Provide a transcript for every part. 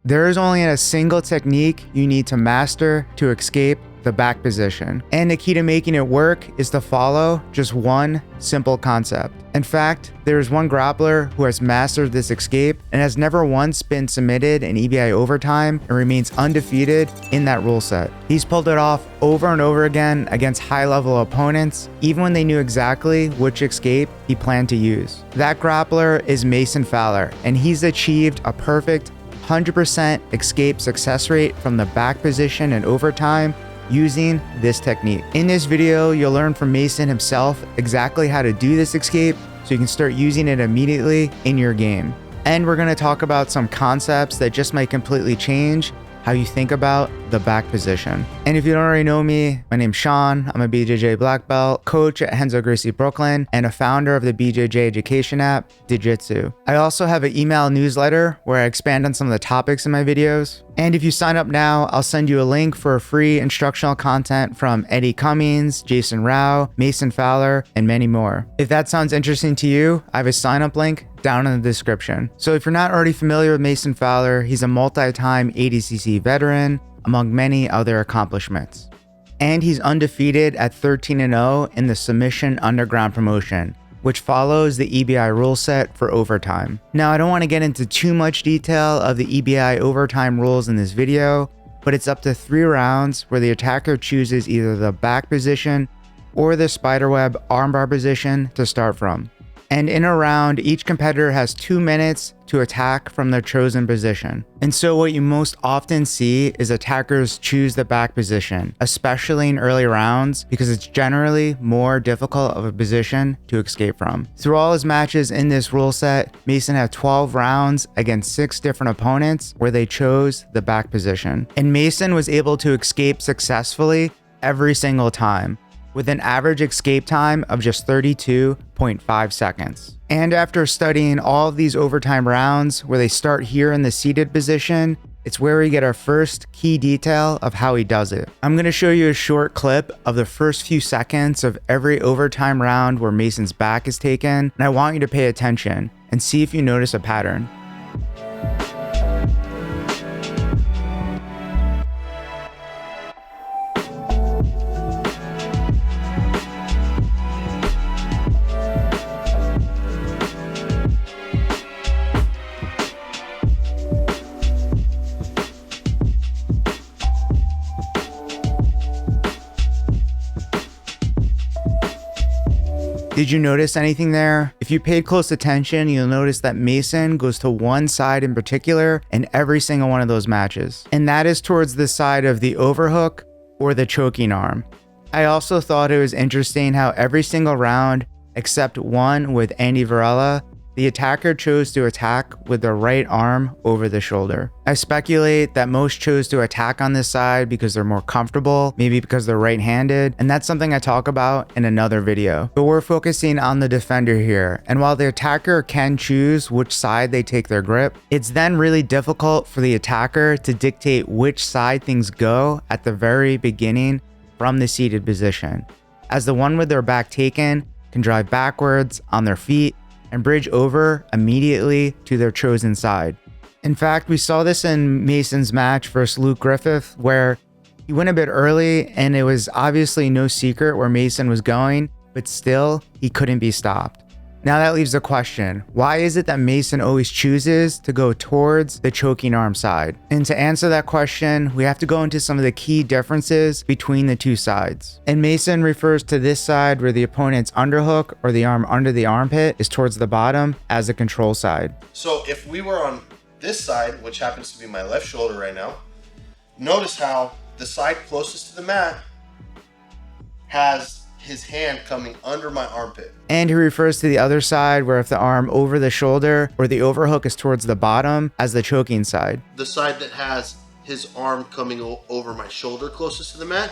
There is only a single technique you need to master to escape the back position. And the key to making it work is to follow just one simple concept. In fact, there is one grappler who has mastered this escape and has never once been submitted in EBI overtime and remains undefeated in that rule set. He's pulled it off over and over again against high-level opponents, even when they knew exactly which escape he planned to use. That grappler is Mason Fowler, and he's achieved a perfect 100% escape success rate from the back position in overtime using this technique. In this video, you'll learn from Mason himself exactly how to do this escape so you can start using it immediately in your game. And we're going to talk about some concepts that just might completely change how you think about the back position. And if you don't already know me, my name's Sean. I'm a BJJ black belt, coach at Renzo Gracie Brooklyn, and a founder of the BJJ education app, Digitsu. I also have an email newsletter where I expand on some of the topics in my videos. And if you sign up now, I'll send you a link for free instructional content from Eddie Cummings, Jason Rao, Mason Fowler, and many more. If that sounds interesting to you, I have a sign up link down in the description. So if you're not already familiar with Mason Fowler, he's a multi-time ADCC veteran, among many other accomplishments. And he's undefeated at 13-0 in the Submission Underground promotion, which follows the EBI rule set for overtime. Now, I don't want to get into too much detail of the EBI overtime rules in this video, but it's up to 3 rounds where the attacker chooses either the back position or the spiderweb armbar position to start from. And in a round, each competitor has 2 minutes to attack from their chosen position. And so what you most often see is attackers choose the back position, especially in early rounds, because it's generally more difficult of a position to escape from. Through all his matches in this rule set, Mason had 12 rounds against 6 different opponents where they chose the back position. And Mason was able to escape successfully every single time, with an average escape time of just 32.5 seconds. And after studying all of these overtime rounds where they start here in the seated position, it's where we get our first key detail of how he does it. I'm going to show you a short clip of the first few seconds of every overtime round where Mason's back is taken, and I want you to pay attention and see if you notice a pattern. Did you notice anything there? If you paid close attention, you'll notice that Mason goes to one side in particular in every single one of those matches. And that is towards the side of the overhook or the choking arm. I also thought it was interesting how every single round, except one with Andy Varela, the attacker chose to attack with the right arm over the shoulder. I speculate that most chose to attack on this side because they're more comfortable, maybe because they're right-handed, and that's something I talk about in another video. But we're focusing on the defender here, and while the attacker can choose which side they take their grip, it's then really difficult for the attacker to dictate which side things go at the very beginning from the seated position, as the one with their back taken can drive backwards on their feet and bridge over immediately to their chosen side. In fact, we saw this in Mason's match versus Luke Griffith, where he went a bit early and it was obviously no secret where Mason was going, but still he couldn't be stopped. Now that leaves the question, why is it that Mason always chooses to go towards the choking arm side? And to answer that question, we have to go into some of the key differences between the two sides. And Mason refers to this side where the opponent's underhook or the arm under the armpit is towards the bottom as the control side. So if we were on this side, which happens to be my left shoulder right now, notice how the side closest to the mat has his hand coming under my armpit. And he refers to the other side where if the arm over the shoulder or the overhook is towards the bottom as the choking side. The side that has his arm coming over my shoulder closest to the mat,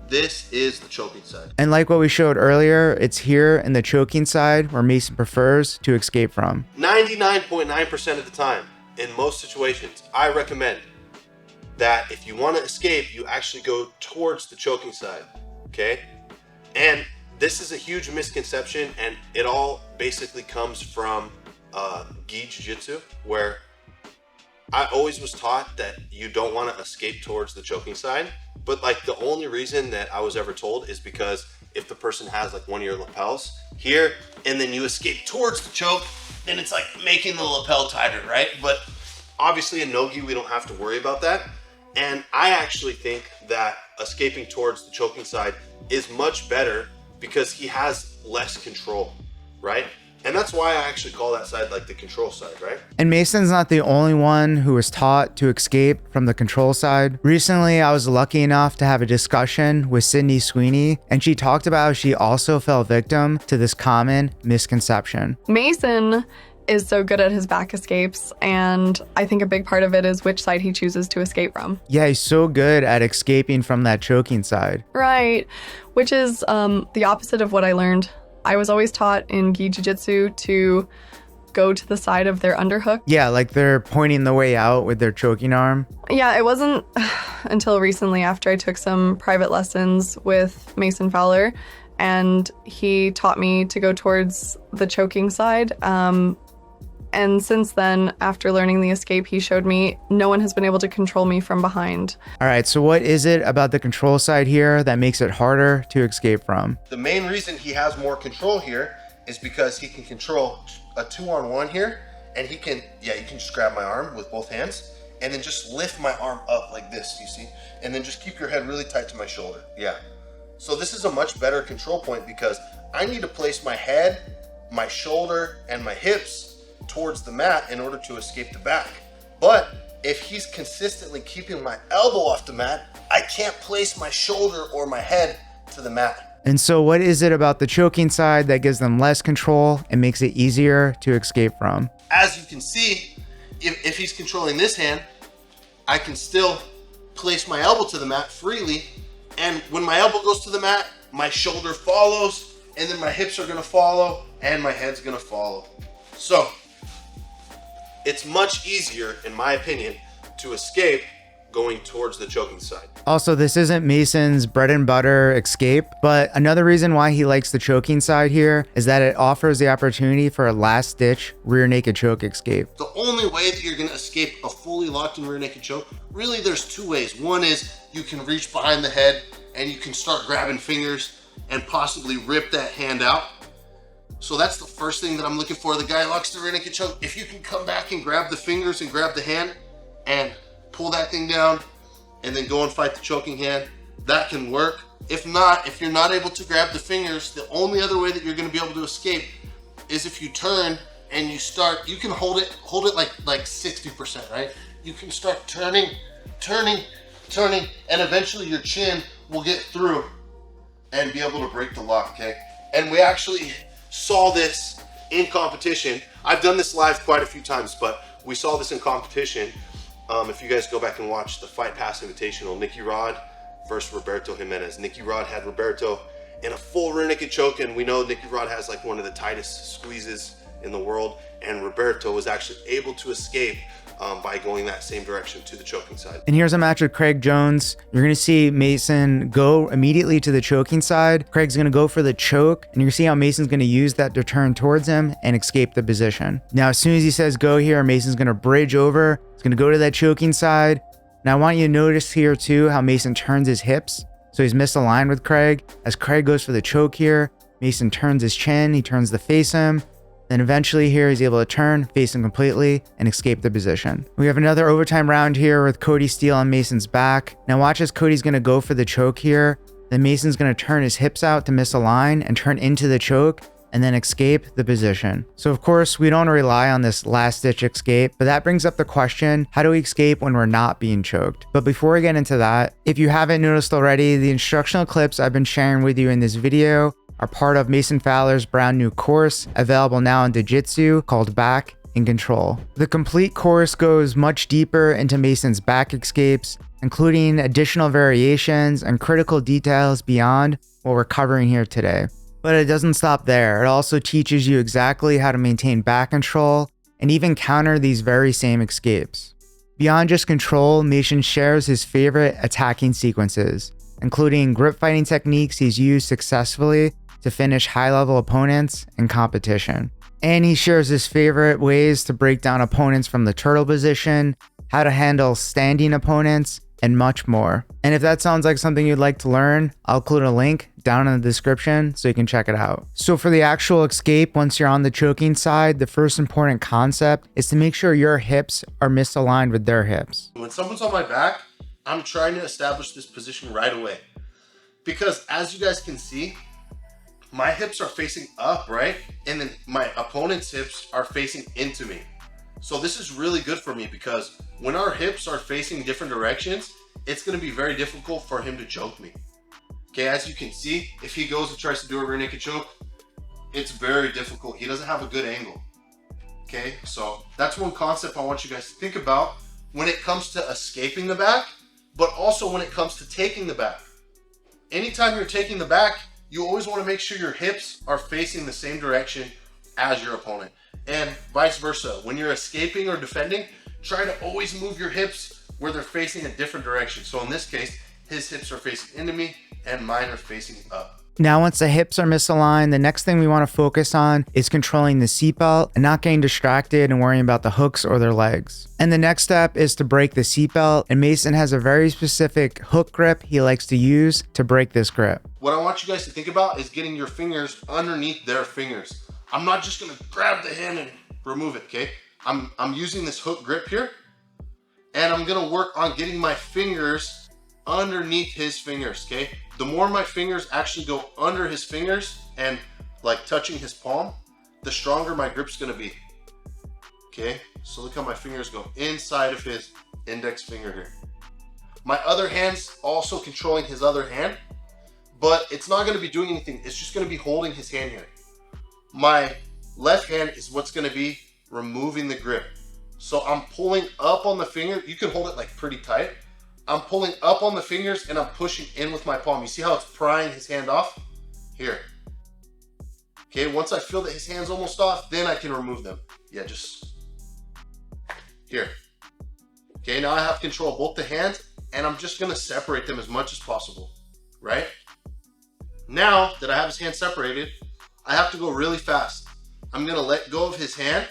this is the choking side. And like what we showed earlier, it's here in the choking side where Mason prefers to escape from. 99.9% of the time, in most situations, I recommend that if you want to escape, you actually go towards the choking side, okay? And this is a huge misconception, and it all basically comes from gi jiu-jitsu, where I always was taught that you don't want to escape towards the choking side, but like the only reason that I was ever told is because if the person has like one of your lapels here and then you escape towards the choke, then it's like making the lapel tighter, right? But obviously in no-gi we don't have to worry about that. And I actually think that escaping towards the choking side is much better because he has less control, right? And that's why I actually call that side like the control side, right? And Mason's not the only one who was taught to escape from the control side. Recently, I was lucky enough to have a discussion with Sweeney, and she talked about how she also fell victim to this common misconception. Mason is so good at his back escapes, and I think a big part of it is which side he chooses to escape from. Yeah, he's so good at escaping from that choking side. Right, which is the opposite of what I learned. I was always taught in gi jiu-jitsu to go to the side of their underhook. Yeah, like they're pointing the way out with their choking arm. Yeah, it wasn't until recently after I took some private lessons with Mason Fowler, and he taught me to go towards the choking side. And since then, after learning the escape, he showed me no one has been able to control me from behind. All right, so what is it about the control side here that makes it harder to escape from? The main reason he has more control here is because he can control a 2-on-1 here, and he can, you can just grab my arm with both hands and then just lift my arm up like this, you see? And then just keep your head really tight to my shoulder, So this is a much better control point because I need to place my head, my shoulder, and my hips towards the mat in order to escape the back. But if he's consistently keeping my elbow off the mat, I can't place my shoulder or my head to the mat. And so what is it about the choking side that gives them less control and makes it easier to escape from? As you can see, if he's controlling this hand, I can still place my elbow to the mat freely. And when my elbow goes to the mat, my shoulder follows, and then my hips are gonna follow, and my head's gonna follow. So, it's much easier, in my opinion, to escape going towards the choking side. Also, this isn't Mason's bread and butter escape, but another reason why he likes the choking side here is that it offers the opportunity for a last-ditch rear naked choke escape. The only way that you're gonna escape a fully locked in rear naked choke, really there's two ways. One is you can reach behind the head and you can start grabbing fingers and possibly rip that hand out. So that's the first thing that I'm looking for. The guy locks the rear naked choke. If you can come back and grab the fingers and grab the hand and pull that thing down and then go and fight the choking hand, that can work. If not, if you're not able to grab the fingers, the only other way that you're gonna be able to escape is if you turn and you can hold it like 60%, right? You can start turning, and eventually your chin will get through and be able to break the lock, okay? And we actually saw this in competition. I've done this live quite a few times, but we saw this in competition. If you guys go back and watch the Fight Pass Invitational, Nicky Rod versus Roberto Jimenez. Nicky Rod had Roberto in a full rear naked choke, and we know Nicky Rod has like one of the tightest squeezes in the world, and Roberto was actually able to escape by going that same direction to the choking side. And here's a match with Craig Jones. You're going to see Mason go immediately to the choking side. Craig's going to go for the choke, and you're going to see how Mason's going to use that to turn towards him and escape the position. Now, as soon as he says go here, Mason's going to bridge over. He's going to go to that choking side. Now, I want you to notice here too how Mason turns his hips. So he's misaligned with Craig. As Craig goes for the choke here, Mason turns his chin. He turns to face him. Then eventually here, he's able to turn, face him completely, and escape the position. We have another overtime round here with Cody Steele on Mason's back. Now watch as Cody's going to go for the choke here. Then Mason's going to turn his hips out to misalign and turn into the choke and then escape the position. So of course, we don't rely on this last-ditch escape, but that brings up the question, how do we escape when we're not being choked? But before we get into that, if you haven't noticed already, the instructional clips I've been sharing with you in this video are part of Mason Fowler's brand new course, available now in Digitsu, called Back in Control. The complete course goes much deeper into Mason's back escapes, including additional variations and critical details beyond what we're covering here today. But it doesn't stop there. It also teaches you exactly how to maintain back control and even counter these very same escapes. Beyond just control, Mason shares his favorite attacking sequences, including grip fighting techniques he's used successfully to finish high-level opponents in competition. And he shares his favorite ways to break down opponents from the turtle position, how to handle standing opponents, and much more. And if that sounds like something you'd like to learn, I'll include a link down in the description so you can check it out. So for the actual escape, once you're on the choking side, the first important concept is to make sure your hips are misaligned with their hips. When someone's on my back, I'm trying to establish this position right away. Because as you guys can see, my hips are facing up, right? And then my opponent's hips are facing into me. So this is really good for me because when our hips are facing different directions, it's going to be very difficult for him to choke me. Okay, as you can see, if he goes and tries to do a rear naked choke, it's very difficult. He doesn't have a good angle. Okay, so that's one concept I want you guys to think about when it comes to escaping the back, but also when it comes to taking the back. Anytime you're taking the back, you always want to make sure your hips are facing the same direction as your opponent. And vice versa. When you're escaping or defending, try to always move your hips where they're facing a different direction. So in this case, his hips are facing into me and mine are facing up. Now, once the hips are misaligned, the next thing we want to focus on is controlling the seatbelt and not getting distracted and worrying about the hooks or their legs. And the next step is to break the seatbelt. And Mason has a very specific hook grip he likes to use to break this grip. What I want you guys to think about is getting your fingers underneath their fingers. I'm not just gonna grab the hand and remove it, okay? I'm using this hook grip here, and I'm gonna work on getting my fingers underneath his fingers, okay? The more my fingers actually go under his fingers and like touching his palm, the stronger my grip's gonna be, okay? So look how my fingers go inside of his index finger here. My other hand's also controlling his other hand, but it's not gonna be doing anything. It's just gonna be holding his hand here. My left hand is what's gonna be removing the grip. So I'm pulling up on the finger. You can hold it like pretty tight. I'm pulling up on the fingers and I'm pushing in with my palm. You see how it's prying his hand off? Here. Okay, once I feel that his hand's almost off, then I can remove them. Yeah, just here. Okay, now I have control of both the hands and I'm just gonna separate them as much as possible, right? Now that I have his hand separated, I have to go really fast. I'm gonna let go of his hand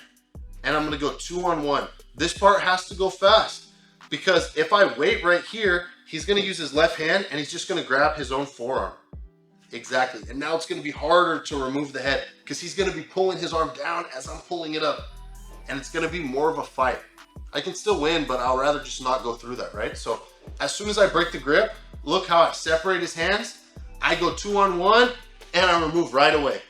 and I'm gonna go 2-on-1. This part has to go fast because if I wait right here, he's gonna use his left hand and he's just gonna grab his own forearm. Exactly, and now it's gonna be harder to remove the head because he's gonna be pulling his arm down as I'm pulling it up. And it's gonna be more of a fight. I can still win, but I'll rather just not go through that, right? So as soon as I break the grip, look how I separate his hands. I go 2-on-1 and I remove right away.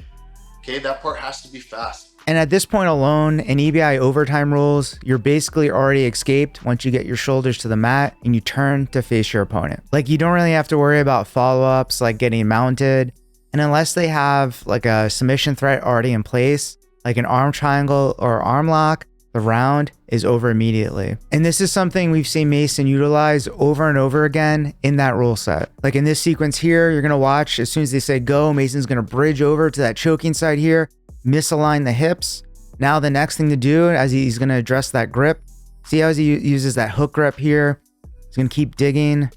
Okay, that part has to be fast. And at this point alone, in EBI overtime rules, you're basically already escaped once you get your shoulders to the mat and you turn to face your opponent. Like, you don't really have to worry about follow-ups like getting mounted. And unless they have like a submission threat already in place, like an arm triangle or arm lock, the round is over immediately. And this is something we've seen Mason utilize over and over again in that rule set. Like in this sequence here, you're gonna watch as soon as they say go, Mason's gonna bridge over to that choking side here, misalign the hips. Now the next thing to do, as he's gonna address that grip, see how he uses that hook grip here? He's gonna keep digging,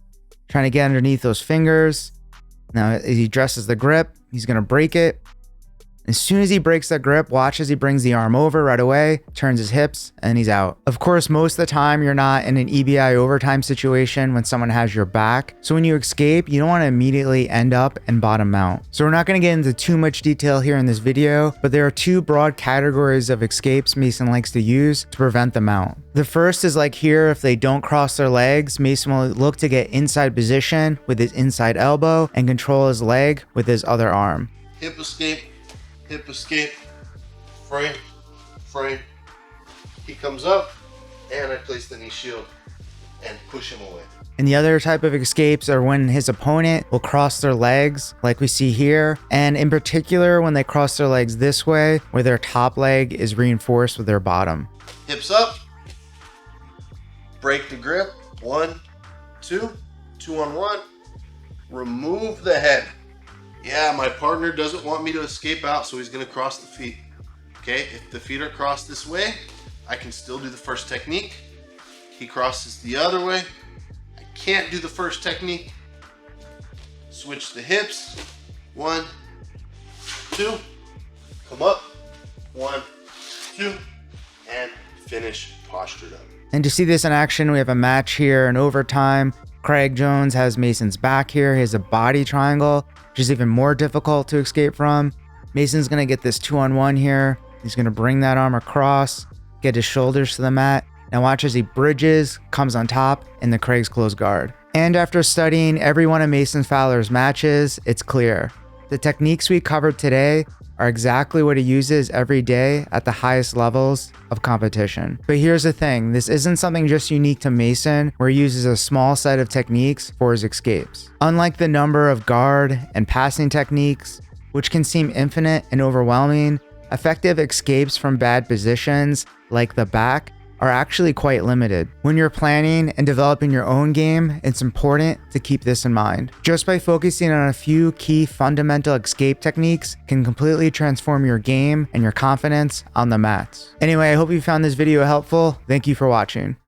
trying to get underneath those fingers. Now as he addresses the grip, he's gonna break it. As soon as he breaks that grip, watch as he brings the arm over right away, turns his hips, and he's out. Of course, most of the time, you're not in an EBI overtime situation when someone has your back. So when you escape, you don't want to immediately end up and bottom mount. So we're not going to get into too much detail here in this video, but there are two broad categories of escapes Mason likes to use to prevent the mount. The first is like here, if they don't cross their legs, Mason will look to get inside position with his inside elbow and control his leg with his other arm. Hip escape, frame, frame. He comes up and I place the knee shield and push him away. And the other type of escapes are when his opponent will cross their legs like we see here. And in particular, when they cross their legs this way, where their top leg is reinforced with their bottom. Hips up, break the grip, 1, 2, 2-on-1, remove the head. Yeah, my partner doesn't want me to escape out, so he's gonna cross the feet. Okay, if the feet are crossed this way, I can still do the first technique. He crosses the other way. I can't do the first technique. Switch the hips. 1, 2, come up. 1, 2, and finish postured up. And to see this in action, we have a match here in overtime. Craig Jones has Mason's back here. He has a body triangle, which is even more difficult to escape from. Mason's gonna get this 2-on-1 here. He's gonna bring that arm across, get his shoulders to the mat. Now watch as he bridges, comes on top, and the Craig's close guard. And after studying every one of Mason Fowler's matches, it's clear. The techniques we covered today are exactly what he uses every day at the highest levels of competition. But here's the thing, this isn't something just unique to Mason, where he uses a small set of techniques for his escapes. Unlike the number of guard and passing techniques, which can seem infinite and overwhelming, effective escapes from bad positions, like the back, are actually quite limited. When you're planning and developing your own game, it's important to keep this in mind. Just by focusing on a few key fundamental escape techniques can completely transform your game and your confidence on the mats. Anyway, I hope you found this video helpful. Thank you for watching.